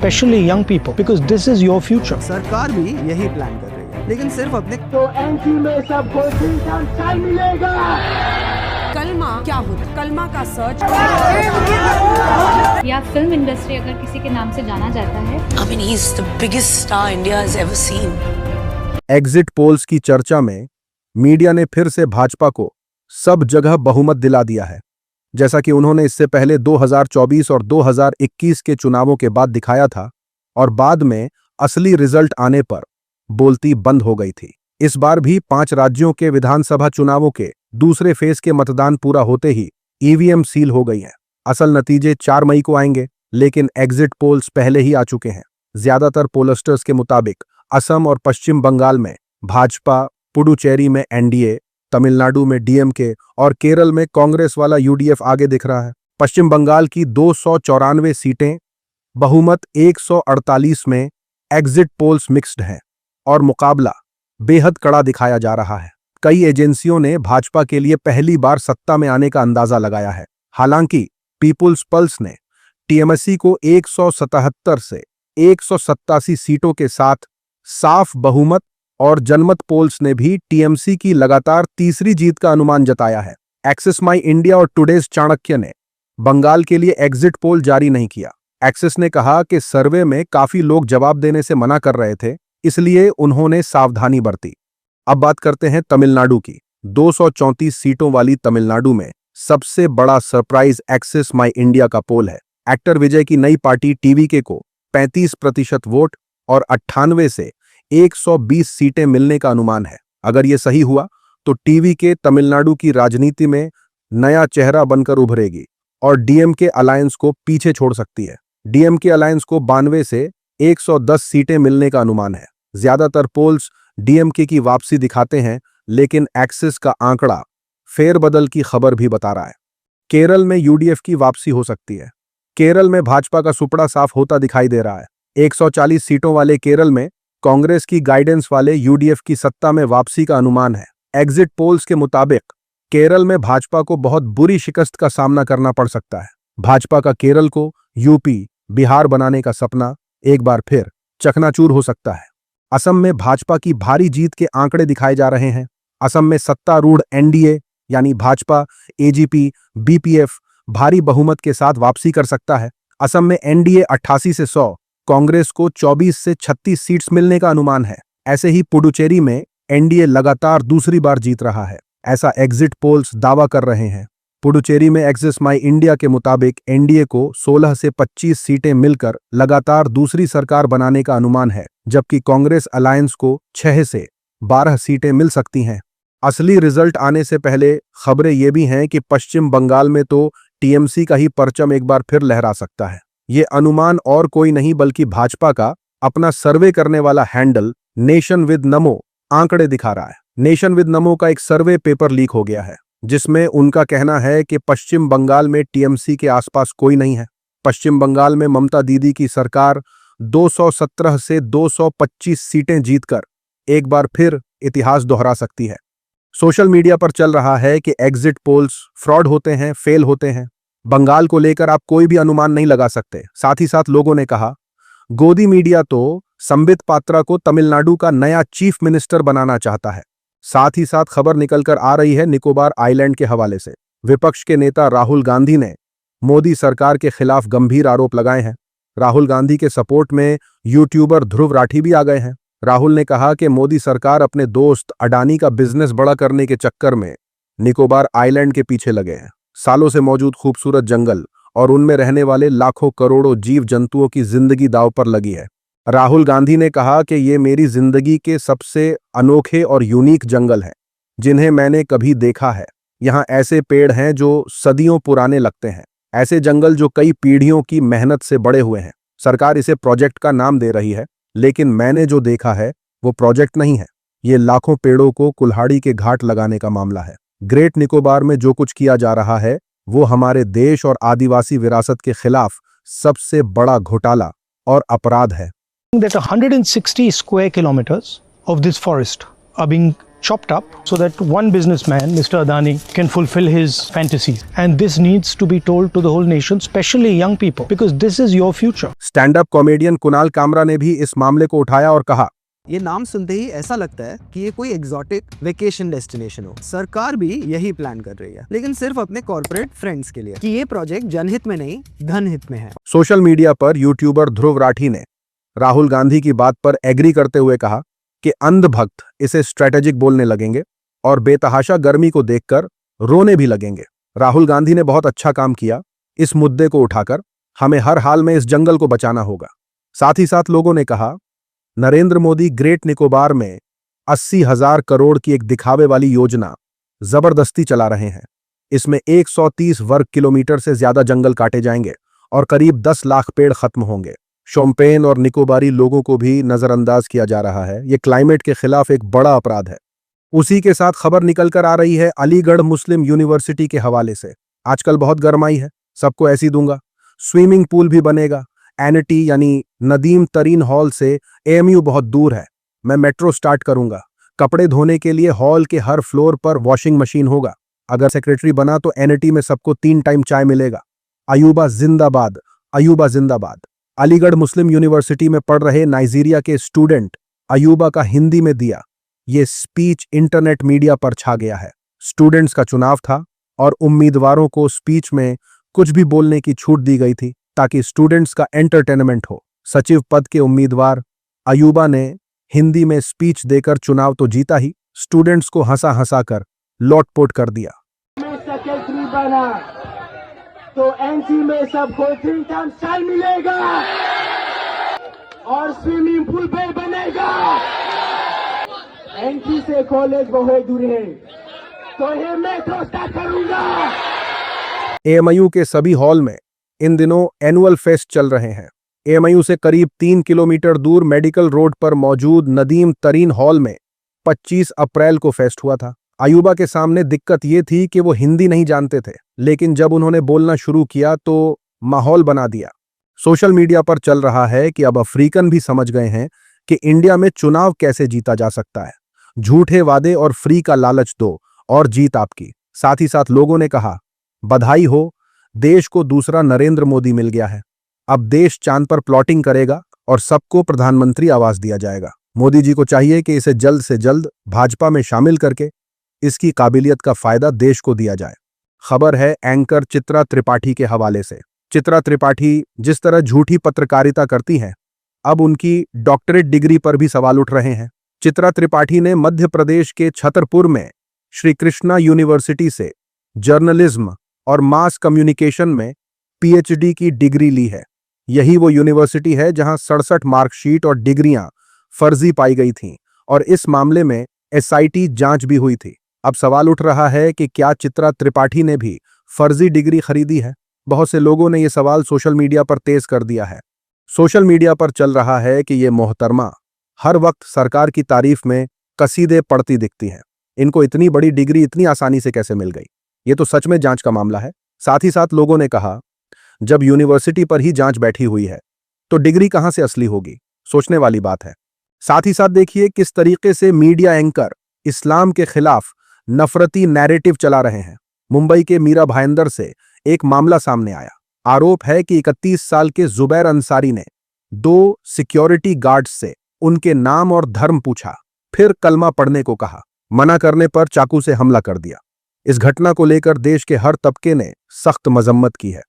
especially young people, because this is your future. सरकार भी यही प्लान कर रही है, लेकिन सिर्फ अपने तो एमपी में सबको 3 साल टाइम मिलेगा। कलमा क्या होता, कलमा का सर्च या फिल्म इंडस्ट्री अगर किसी के नाम से जाना जाता है, I mean, he's the biggest star India has ever seen. Exit polls की चर्चा में मीडिया ने फिर से भाजपा को सब जगह बहुमत दिला दिया है, जैसा कि उन्होंने इससे पहले 2024 और 2021 के चुनावों के बाद दिखाया था, और बाद में असली रिजल्ट आने पर बोलती बंद हो गई थी। इस बार भी 5 राज्यों के विधानसभा चुनावों के दूसरे फेज के मतदान पूरा होते ही ईवीएम सील हो गई हैं। असल नतीजे 4 मई को आएंगे, लेकिन एग्जिट पोल्स पहले ही आ चुके हैं। ज्यादातर पोलस्टर्स के मुताबिक असम और पश्चिम बंगाल में भाजपा, पुडुचेरी में एनडीए, तमिलनाडु में डीएमके और केरल में कांग्रेस वाला यूडीएफ आगे दिख रहा है। पश्चिम बंगाल की 294 सीटें, बहुमत 148 में एग्जिट पोल्स मिक्स्ड हैं और मुकाबला बेहद कड़ा दिखाया जा रहा है। कई एजेंसियों ने भाजपा के लिए पहली बार सत्ता में आने का अंदाजा लगाया है। हालांकि पीपुल्स पल्स ने टीएमसी को 177 से 187 सीटों के साथ साफ बहुमत, और जनमत पोल्स ने भी टीएमसी की लगातार तीसरी जीत का अनुमान जताया है। एक्सिस माई इंडिया और टुडेज चाणक्य ने बंगाल के लिए एग्जिट पोल जारी नहीं किया। एक्सिस ने कहा कि सर्वे में काफी लोग जवाब देने से मना कर रहे थे, इसलिए उन्होंने सावधानी बरती। अब बात करते हैं तमिलनाडु की। 234 सीटों वाली तमिलनाडु में सबसे बड़ा सरप्राइज एक्सिस माई इंडिया का पोल है। एक्टर विजय की नई पार्टी टीवीके को 35% वोट और 98 से 120 सीटें मिलने का अनुमान है। अगर यह सही हुआ तो टीवीके तमिलनाडु की राजनीति में नया चेहरा बनकर उभरेगी और डीएमके अलायंस को पीछे छोड़ सकती है। डीएमके अलायंस को 92 से 110 सीटें मिलने का अनुमान है। ज्यादातर पोल्स डीएमके की वापसी दिखाते हैं, लेकिन एक्सिस का आंकड़ा फेरबदल की खबर भी बता रहा है। केरल में यूडीएफ की वापसी हो सकती है। केरल में भाजपा का सुपड़ा साफ होता दिखाई दे रहा है। 140 सीटों वाले केरल में कांग्रेस की गाइडेंस वाले यूडीएफ की सत्ता में वापसी का अनुमान है। एग्जिट पोल्स के मुताबिक केरल में भाजपा को बहुत बुरी शिकस्त का सामना करना पड़ सकता है। भाजपा का केरल को यूपी, बिहार बनाने का सपना एक बार फिर चकनाचूर हो सकता है। असम में भाजपा की भारी जीत के आंकड़े दिखाए जा रहे हैं। असम में सत्तारूढ़ एनडीए यानी भाजपा, एजीपी, बीपीएफ भारी बहुमत के साथ वापसी कर सकता है। असम में एनडीए 88 से 100, कांग्रेस को 24 से 36 सीट्स मिलने का अनुमान है। ऐसे ही पुडुचेरी में एनडीए लगातार दूसरी बार जीत रहा है, ऐसा एग्जिट पोल्स दावा कर रहे हैं। पुडुचेरी में एक्सिस माई इंडिया के मुताबिक एनडीए को 16 से 25 सीटें मिलकर लगातार दूसरी सरकार बनाने का अनुमान है, जबकि कांग्रेस अलायंस को 6 से 12 सीटें मिल सकती हैं। असली रिजल्ट आने से पहले खबरें ये भी हैं कि पश्चिम बंगाल में तो टीएमसी का ही परचम एक बार फिर लहरा सकता है। ये अनुमान और कोई नहीं बल्कि भाजपा का अपना सर्वे करने वाला हैंडल नेशन विद नमो आंकड़े दिखा रहा है। नेशन विद नमो का एक सर्वे पेपर लीक हो गया है, जिसमें उनका कहना है कि पश्चिम बंगाल में टीएमसी के आसपास कोई नहीं है। पश्चिम बंगाल में ममता दीदी की सरकार 217 से 225 सीटें जीतकर एक बार फिर इतिहास दोहरा सकती है। सोशल मीडिया पर चल रहा है कि एग्जिट पोल्स फ्रॉड होते हैं, फेल होते हैं। बंगाल को लेकर आप कोई भी अनुमान नहीं लगा सकते। साथ ही साथ लोगों ने कहा, गोदी मीडिया तो संबित पात्रा को तमिलनाडु का नया चीफ मिनिस्टर बनाना चाहता है। साथ ही साथ खबर निकलकर आ रही है निकोबार आइलैंड के हवाले से। विपक्ष के नेता राहुल गांधी ने मोदी सरकार के खिलाफ गंभीर आरोप लगाए हैं। राहुल गांधी के सपोर्ट में यूट्यूबर ध्रुव राठी भी आ गए हैं। राहुल ने कहा कि मोदी सरकार अपने दोस्त अडानी का बिजनेस बड़ा करने के चक्कर में निकोबार आइलैंड के पीछे लगे हैं। सालों से मौजूद खूबसूरत जंगल और उनमें रहने वाले लाखों करोड़ों जीव जंतुओं की जिंदगी दांव पर लगी है। राहुल गांधी ने कहा कि ये मेरी जिंदगी के सबसे अनोखे और यूनिक जंगल हैं, जिन्हें मैंने कभी देखा है। यहाँ ऐसे पेड़ हैं जो सदियों पुराने लगते हैं, ऐसे जंगल जो कई पीढ़ियों की मेहनत से बड़े हुए हैं। सरकार इसे प्रोजेक्ट का नाम दे रही है, लेकिन मैंने जो देखा है वो प्रोजेक्ट नहीं है। ये लाखों पेड़ों को कुल्हाड़ी के घाट लगाने का मामला है। ग्रेट निकोबार में जो कुछ किया जा रहा है वो हमारे देश और आदिवासी विरासत के खिलाफ सबसे बड़ा घोटाला और अपराध है। That 160 square kilometers of this forest are being chopped up so that one businessman, Mr. Adani, can fulfill his fantasies. And this needs to be told to the whole nation, especially young people, because this is your future. Stand up comedian Kunal Kamra ने भी इस मामले को उठाया और कहा, ये नाम सुनते ही ऐसा लगता है कि ये कोई एग्जॉटिक वेकेशन डेस्टिनेशन हो। सरकार भी यही प्लान कर रही है, लेकिन सिर्फ अपने कॉर्पोरेट फ्रेंड्स के लिए, कि ये प्रोजेक्ट जनहित में नहीं धनहित में है। सोशल मीडिया पर यूट्यूबर ध्रुव राठी ने राहुल गांधी की बात पर एग्री करते हुए कहा कि अंधभक्त इसे स्ट्रेटेजिक बोलने लगेंगे और बेतहाशा गर्मी को देखकर रोने भी लगेंगे। राहुल गांधी ने बहुत अच्छा काम किया, इस मुद्दे को उठाकर हमें हर हाल में इस जंगल को बचाना होगा। साथ ही साथ लोगों ने कहा, नरेंद्र मोदी ग्रेट निकोबार में 80,000 करोड़ की एक दिखावे वाली योजना जबरदस्ती चला रहे हैं। इसमें 130 वर्ग किलोमीटर से ज्यादा जंगल काटे जाएंगे और करीब 10 लाख पेड़ खत्म होंगे। शोम्पेन और निकोबारी लोगों को भी नजरअंदाज किया जा रहा है। ये क्लाइमेट के खिलाफ एक बड़ा अपराध है। उसी के साथ खबर निकल कर आ रही है अलीगढ़ मुस्लिम यूनिवर्सिटी के हवाले से। आजकल बहुत गर्माई है, सबको ऐसी दूंगा। स्विमिंग पूल भी बनेगा। एनिटी यानी नदीम तरीन हॉल से एएमयू बहुत दूर है। मैं मेट्रो स्टार्ट करूंगा। कपड़े धोने के लिए हॉल के हर फ्लोर पर वॉशिंग मशीन होगा। अगर सेक्रेटरी बना तो एनिटी में सबको 3 टाइम चाय मिलेगा। अयूबा जिंदाबाद, अयूबा जिंदाबाद। अलीगढ़ मुस्लिम यूनिवर्सिटी में पढ़ रहे नाइजीरिया के स्टूडेंट अयूबा का हिंदी में दिया ये स्पीच इंटरनेट मीडिया पर छा गया है। स्टूडेंट्स का चुनाव था और उम्मीदवारों को स्पीच में कुछ भी बोलने की छूट दी गई थी ताकि स्टूडेंट्स का एंटरटेनमेंट हो। सचिव पद के उम्मीदवार अयूबा ने हिंदी में स्पीच देकर चुनाव तो जीता ही, स्टूडेंट्स को हंसा हंसा कर लोटपोट कर दिया। मैं सेक्रेटरी बना तो एनसी में सबको 3 टाइम चाय मिलेगा और स्विमिंग पूल पे बनेगा। एनसी से कॉलेज बहुत दूर है तो ये मैं तो स्टार्ट करूंगा। एएमयू के सभी हॉल में इन दिनों एनुअल फेस्ट चल रहे हैं। एएमयू से करीब 3 किलोमीटर दूर मेडिकल रोड पर मौजूद नदीम तरीन हॉल में 25 अप्रैल को फेस्ट हुआ था। अयूबा के सामने दिक्कत ये थी कि वो हिंदी नहीं जानते थे, लेकिन जब उन्होंने बोलना शुरू किया तो माहौल बना दिया। सोशल मीडिया पर चल रहा है कि अब अफ्रीकन भी समझ गए हैं कि इंडिया में चुनाव कैसे जीता जा सकता है। झूठे वादे और फ्री का लालच दो और जीत आपकी। साथ ही साथ लोगों ने कहा, बधाई हो, देश को दूसरा नरेंद्र मोदी मिल गया है। अब देश चांद पर प्लॉटिंग करेगा और सबको प्रधानमंत्री आवास दिया जाएगा। मोदी जी को चाहिए कि इसे जल्द से जल्द भाजपा में शामिल करके इसकी काबिलियत का फायदा देश को दिया जाए। खबर है एंकर चित्रा त्रिपाठी के हवाले से। चित्रा त्रिपाठी जिस तरह झूठी पत्रकारिता करती हैं, अब उनकी डॉक्टरेट डिग्री पर भी सवाल उठ रहे हैं। चित्रा त्रिपाठी ने मध्य प्रदेश के छतरपुर में श्री कृष्णा यूनिवर्सिटी से जर्नलिज्म और मास कम्युनिकेशन में पीएचडी की डिग्री ली है। यही वो यूनिवर्सिटी है जहां 67 मार्कशीट और डिग्रियां फर्जी पाई गई थीं और इस मामले में एसआईटी जांच भी हुई थी। अब सवाल उठ रहा है कि क्या चित्रा त्रिपाठी ने भी फर्जी डिग्री खरीदी है। बहुत से लोगों ने यह सवाल सोशल मीडिया पर तेज कर दिया है। सोशल मीडिया पर चल रहा है कि ये मोहतरमा हर वक्त सरकार की तारीफ में कसीदे पढ़ती दिखती हैं। इनको इतनी बड़ी डिग्री इतनी आसानी से कैसे मिल गई? ये तो सच में जांच का मामला है। साथ ही साथ लोगों ने कहा, जब यूनिवर्सिटी पर ही जांच बैठी हुई है तो डिग्री कहां से असली होगी? सोचने वाली बात है। साथ ही साथ देखिए किस तरीके से मीडिया एंकर इस्लाम के खिलाफ नफरती नैरेटिव चला रहे हैं। मुंबई के मीरा भाईंदर से एक मामला सामने आया। आरोप है कि 31 साल के जुबैर अंसारी ने 2 सिक्योरिटी गार्ड्स से उनके नाम और धर्म पूछा, फिर कलमा पढ़ने को कहा। मना करने पर चाकू से हमला कर दिया। इस घटना को लेकर देश के हर तबके ने सख्त मजम्मत की है।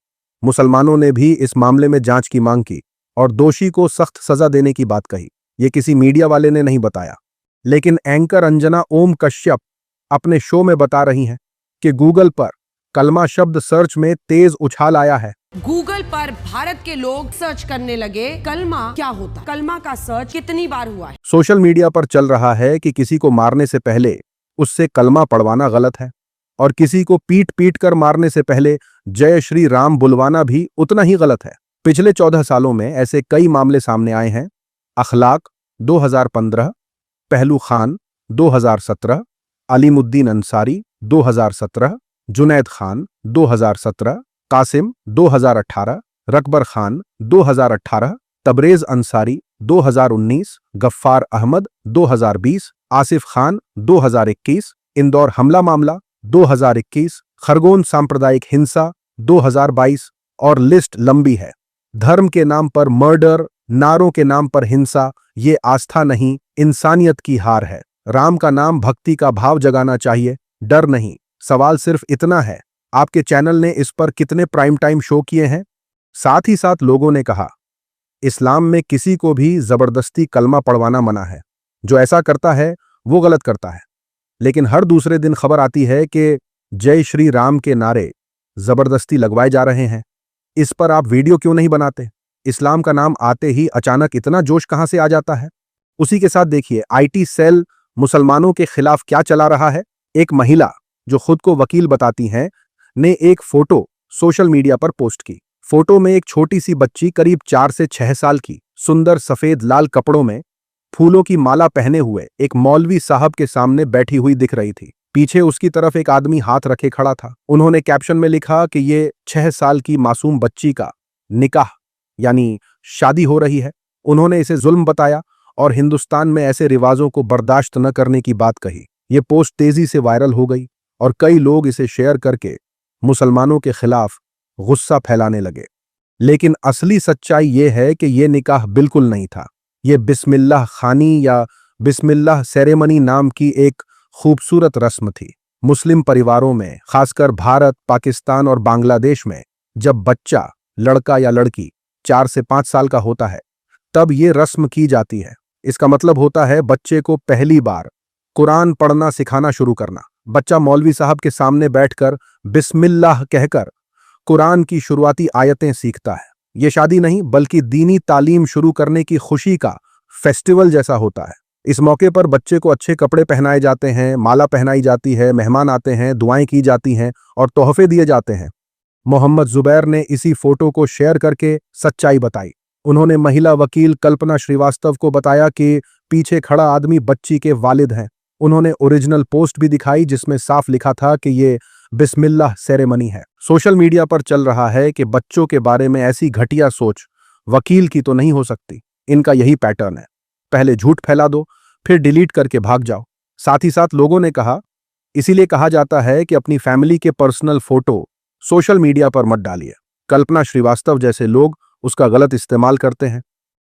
मुसलमानों ने भी इस मामले में जांच की मांग की और दोषी को सख्त सजा देने की बात कही। ये किसी मीडिया वाले ने नहीं बताया, लेकिन एंकर अंजना ओम कश्यप अपने शो में बता रही हैं कि गूगल पर कलमा शब्द सर्च में तेज उछाल आया है। गूगल पर भारत के लोग सर्च करने लगे कलमा क्या होता। कलमा का सर्च कितनी बार हुआ है? सोशल मीडिया पर चल रहा है कि किसी को मारने से पहले उससे कलमा पढ़वाना गलत है और किसी को पीट पीट कर मारने से पहले जय श्री राम बुलवाना भी उतना ही गलत है। पिछले 14 सालों में ऐसे कई मामले सामने आए हैं। अखलाक 2015, पहलू खान 2017, अलीमुद्दीन अंसारी 2017, जुनैद खान 2017, कासिम 2018, रकबर खान 2018, तबरेज अंसारी 2019, गफ्फार अहमद 2020, आसिफ खान 2021, इंदौर हमला मामला 2021, खरगोन सांप्रदायिक हिंसा 2022 और लिस्ट लंबी है। धर्म के नाम पर मर्डर, नारों के नाम पर हिंसा, ये आस्था नहीं, इंसानियत की हार है। राम का नाम भक्ति का भाव जगाना चाहिए, डर नहीं। सवाल सिर्फ इतना है, आपके चैनल ने इस पर कितने प्राइम टाइम शो किए हैं? साथ ही साथ लोगों ने कहा, इस्लाम में किसी को भी जबरदस्ती कलमा पढ़वाना मना है। जो ऐसा करता है वो गलत करता है। लेकिन हर दूसरे दिन खबर आती है कि जय श्री राम के नारे जबरदस्ती लगवाए जा रहे हैं। इस पर आप वीडियो क्यों नहीं बनाते? इस्लाम का नाम आते ही अचानक इतना जोश कहां से आ जाता है? उसी के साथ देखिए, आईटी सेल मुसलमानों के खिलाफ क्या चला रहा है। एक महिला जो खुद को वकील बताती हैं ने एक फोटो सोशल मीडिया पर पोस्ट की। फोटो में एक छोटी सी बच्ची करीब 4 से 6 साल की सुंदर सफेद लाल कपड़ों में फूलों की माला पहने हुए एक मौलवी साहब के सामने बैठी हुई दिख रही थी। पीछे उसकी तरफ एक आदमी हाथ रखे खड़ा था। उन्होंने कैप्शन में लिखा कि ये 6 साल की मासूम बच्ची का निकाह यानी शादी हो रही है। उन्होंने इसे जुल्म बताया और हिंदुस्तान में ऐसे रिवाजों को बर्दाश्त न करने की बात कही। ये पोस्ट तेजी से वायरल हो गई और कई लोग इसे शेयर करके मुसलमानों के खिलाफ गुस्सा फैलाने लगे। लेकिन असली सच्चाई ये है कि यह निकाह बिल्कुल नहीं था। ये बिस्मिल्लाह खानी या बिस्मिल्लाह सेरेमनी नाम की एक खूबसूरत रस्म थी। मुस्लिम परिवारों में, खासकर भारत, पाकिस्तान और बांग्लादेश में, जब बच्चा, लड़का या लड़की 4 से 5 साल का होता है तब ये रस्म की जाती है। इसका मतलब होता है बच्चे को पहली बार कुरान पढ़ना सिखाना शुरू करना। बच्चा मौलवी साहब के सामने बैठकर बिस्मिल्लाह कहकर कुरान की शुरुआती आयतें सीखता है। ये शादी नहीं बल्कि दीनी तालीम शुरू करने की खुशी का फेस्टिवल जैसा होता है। इस मौके पर बच्चे को अच्छे कपड़े पहनाए जाते हैं, माला पहनाई जाती है, मेहमान आते हैं, दुआएं की जाती हैं और तोहफे दिए जाते हैं। मोहम्मद जुबैर ने इसी फोटो को शेयर करके सच्चाई बताई। उन्होंने महिला वकील कल्पना श्रीवास्तव को बताया कि पीछे खड़ा आदमी बच्ची के वालिद हैं। उन्होंने ओरिजिनल पोस्ट भी दिखाई जिसमें साफ लिखा था कि ये बिस्मिल्लाह सेरेमनी है। सोशल मीडिया पर चल रहा है कि बच्चों के बारे में ऐसी घटिया सोच वकील की तो नहीं हो सकती। इनका यही पैटर्न है, पहले झूठ फैला दो फिर डिलीट करके भाग जाओ। साथ ही साथ लोगों ने कहा, इसीलिए कहा जाता है कि अपनी फैमिली के पर्सनल फोटो सोशल मीडिया पर मत डालिए। कल्पना श्रीवास्तव जैसे लोग उसका गलत इस्तेमाल करते हैं।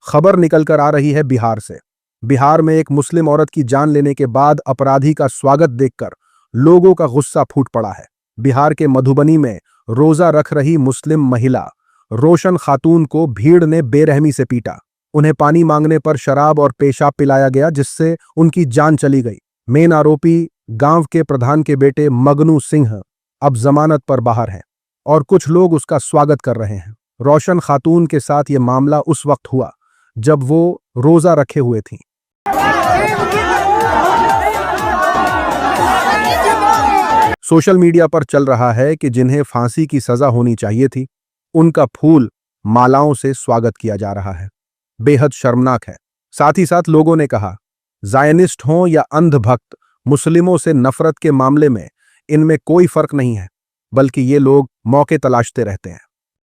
खबर निकल कर आ रही है बिहार से। बिहार में एक मुस्लिम औरत की जान लेने के बाद अपराधी का स्वागत देखकर लोगों का गुस्सा फूट पड़ा है। बिहार के मधुबनी में रोजा रख रही मुस्लिम महिला रोशन खातून को भीड़ ने बेरहमी से पीटा। उन्हें पानी मांगने पर शराब और पेशाब पिलाया गया जिससे उनकी जान चली गई। मेन आरोपी गांव के प्रधान के बेटे मगनू सिंह अब जमानत पर बाहर हैं और कुछ लोग उसका स्वागत कर रहे हैं। रोशन खातून के साथ ये मामला उस वक्त हुआ जब वो रोजा रखे हुए थीं। सोशल मीडिया पर चल रहा है कि जिन्हें फांसी की सजा होनी चाहिए थी उनका फूल मालाओं से स्वागत किया जा रहा है। बेहद शर्मनाक है। साथ ही साथ लोगों ने कहा, जायनिस्ट हों या अंधभक्त, मुस्लिमों से नफरत के मामले में इनमें कोई फर्क नहीं है, बल्कि ये लोग मौके तलाशते रहते हैं।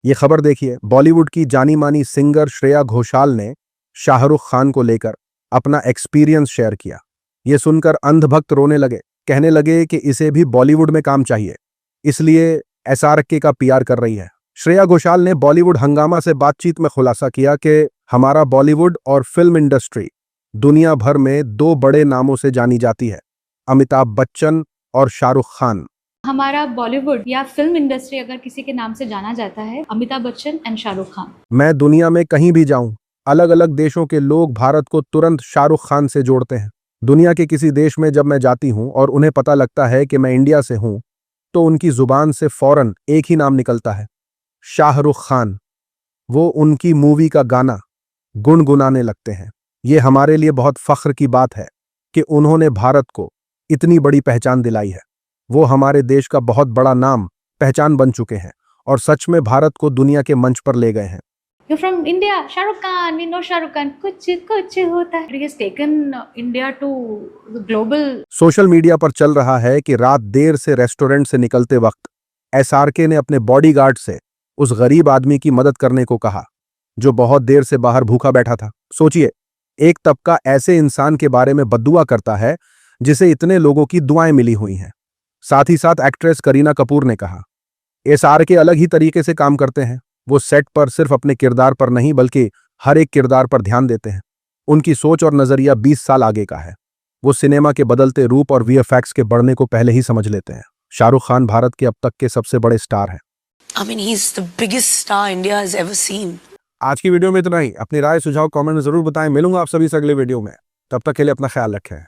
ये खबर देखिए, बॉलीवुड की जानी मानी सिंगर श्रेया घोषाल ने शाहरुख खान को लेकर अपना एक्सपीरियंस शेयर किया। ये सुनकर अंधभक्त रोने लगे, कहने लगे कि इसे भी बॉलीवुड में काम चाहिए, इसलिए एसआरके का पीआर कर रही है। श्रेया घोषाल ने बॉलीवुड हंगामा से बातचीत में खुलासा किया कि हमारा बॉलीवुड और फिल्म इंडस्ट्री दुनिया भर में 2 बड़े नामों से जानी जाती है, अमिताभ बच्चन और शाहरुख खान। हमारा बॉलीवुड या फिल्म इंडस्ट्री अगर किसी के नाम से जाना जाता है, अमिताभ बच्चन एंड शाहरुख खान। मैं दुनिया में कहीं भी जाऊं, अलग अलग देशों के लोग भारत को तुरंत शाहरुख खान से जोड़ते हैं। दुनिया के किसी देश में जब मैं जाती हूं और उन्हें पता लगता है कि मैं इंडिया से हूं, तो उनकी जुबान से फौरन एक ही नाम निकलता है, शाहरुख खान। वो उनकी मूवी का गाना गुनगुनाने लगते हैं। ये हमारे लिए बहुत फख्र की बात है कि उन्होंने भारत को इतनी बड़ी पहचान दिलाई है। वो हमारे देश का बहुत बड़ा नाम, पहचान बन चुके हैं और सच में भारत को दुनिया के मंच पर ले गए हैं। You're from India, Shahrukh Khan, we know Shahrukh Khan. कुछ होता है। He has taken India to the global. Social media पर चल रहा है कि रात देर से रेस्टोरेंट से निकलते वक्त एसआरके ने अपने बॉडीगार्ड से उस गरीब आदमी की मदद करने को कहा जो बहुत देर से बाहर भूखा बैठा था। सोचिए, एक तबका ऐसे इंसान के बारे में बद्दुआ करता है जिसे इतने लोगों की दुआएं मिली हुई हैं। साथ ही साथ एक्ट्रेस करीना कपूर ने कहा, SRK अलग ही तरीके से काम करते हैं। वो सेट पर सिर्फ अपने किरदार पर नहीं बल्कि हर एक किरदार पर ध्यान देते हैं। उनकी सोच और नजरिया 20 साल आगे का है। वो सिनेमा के बदलते रूप और VFX के बढ़ने को पहले ही समझ लेते हैं। शाहरुख खान भारत के अब तक के सबसे बड़े स्टार हैं। I mean, he's the biggest star India has ever seen. आज की वीडियो में इतना ही। अपनी राय सुझाव कमेंट में जरूर बताएं। मिलूंगा आप सभी से अगले वीडियो में। तब तक के लिए अपना ख्याल रखें।